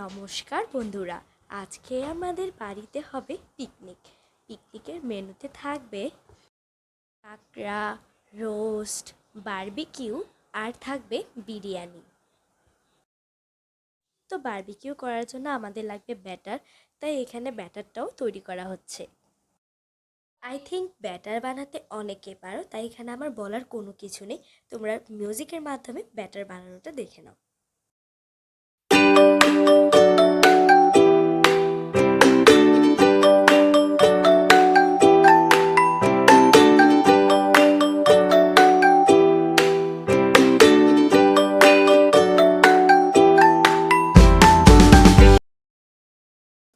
নমস্কার বন্ধুরা, আজকে আমাদের বাড়িতে হবে পিকনিক। পিকনিকের মেনুতে থাকবে কাঁকড়া, রোস্ট, বারবিকিউ আর থাকবে বিরিয়ানি। তো বারবিকিউ করার জন্য আমাদের লাগবে ব্যাটার, তাই এখানে ব্যাটারটাও তৈরি করা হচ্ছে। আই থিঙ্ক ব্যাটার বানাতে অনেকে পারো, তাই এখানে আমার বলার কোনো কিছু নেই। তোমরা মিউজিকের মাধ্যমে ব্যাটার বানানোটা দেখে নাও।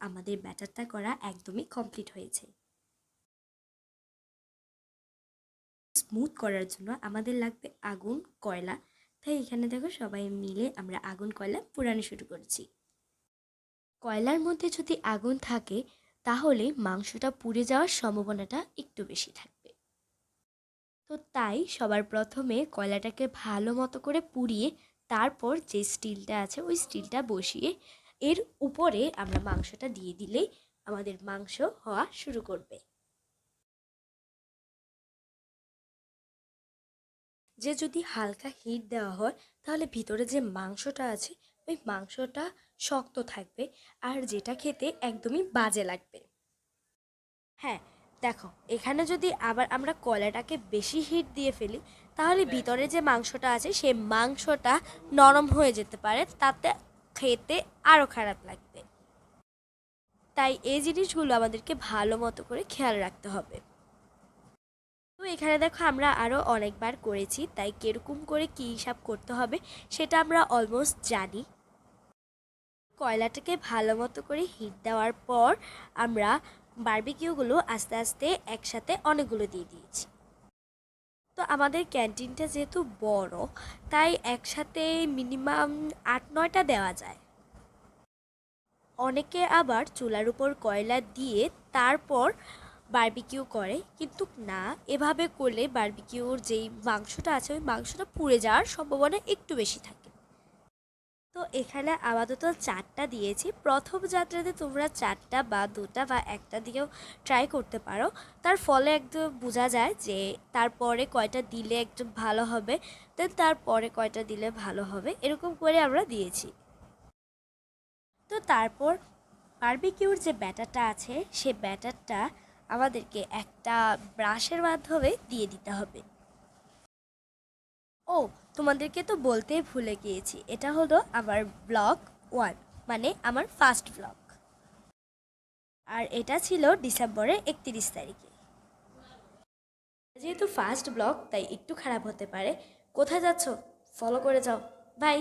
আমাদের ব্যাটারটা করা একদমই কমপ্লিট হয়েছে। স্মুথ করার জন্য আমাদের লাগবে আগুন, কয়লা। তাই এখানে দেখো সবাই মিলে আমরা আগুন কয়লা পোড়ানো শুরু করছি। কয়লার মধ্যে যদি আগুন থাকে তাহলে মাংসটা পুড়ে যাওয়ার সম্ভাবনাটা একটু বেশি থাকবে। তো তাই সবার প্রথমে কয়লাটাকে ভালো মতো করে পুড়িয়ে তারপর যে স্টিলটা আছে ওই স্টিলটা বসিয়ে এর উপরে আমরা মাংসটা দিয়ে দিলেই আমাদের মাংস হওয়া শুরু করবে। যে যদি হালকা হিট দেওয়া হয় তাহলে ভিতরে যে মাংসটা আছে ওই মাংসটা শক্ত থাকবে আর যেটা খেতে একদমই বাজে লাগবে। হ্যাঁ, দেখো এখানে যদি আবার আমরা কয়লাটাকে বেশি হিট দিয়ে ফেলি তাহলে ভিতরে যে মাংসটা আছে সেই মাংসটা নরম হয়ে যেতে পারে, তাতে খেতে আরও খারাপ লাগবে। তাই এই জিনিসগুলো আমাদেরকে ভালো মতো করে খেয়াল রাখতে হবে। তো এখানে দেখো আমরা আরও অনেকবার করেছি, তাই কিরকম করে কী হিসাব করতে হবে সেটা আমরা অলমোস্ট জানি। কয়লাটাকে ভালো মতো করে হিট দেওয়ার পর আমরা বারবিকিউগুলো আস্তে আস্তে একসাথে অনেকগুলো দিয়ে দিয়েছি। তো আমাদের ক্যান্টিনটা যেহেতু বড় তাই একসাথে মিনিমাম 8-9টা দেওয়া যায়। অনেকে আবার চুলার উপর কয়লা দিয়ে তারপর বারবিকিউ করে, কিন্তু না, এভাবে করলে বারবিকিউর যেই মাংসটা আছে ওই মাংসটা পুড়ে যাওয়ার সম্ভাবনা একটু বেশি থাকে। তো এখানে আপাতত 4টা দিয়েছি। প্রথম যাত্রাতে তোমরা 4টা বা 2টা বা 1টা দিয়েও ট্রাই করতে পারো, তার ফলে একদম বোঝা যায় যে তারপরে কয়টা দিলে একদম ভালো হবে, দেন তারপরে কয়টা দিলে ভালো হবে, এরকম করে আমরা দিয়েছি। তো তারপর বারবিকিউর যে ব্যাটারটা আছে সে ব্যাটারটা আমাদেরকে একটা ব্রাশের মাধ্যমে দিয়ে দিতে হবে। ও, তোমাদেরকে তো বলতেই ভুলে গিয়েছি, এটা হলো আমার ব্লগ 1, মানে আমার ফার্স্ট ব্লগ। আর এটা ছিল ডিসেম্বরের 31 তারিখে। যেহেতু ফার্স্ট ব্লগ তাই একটু খারাপ হতে পারে। কোথায় যাচ্ছ? ফলো করে যাও। বাই।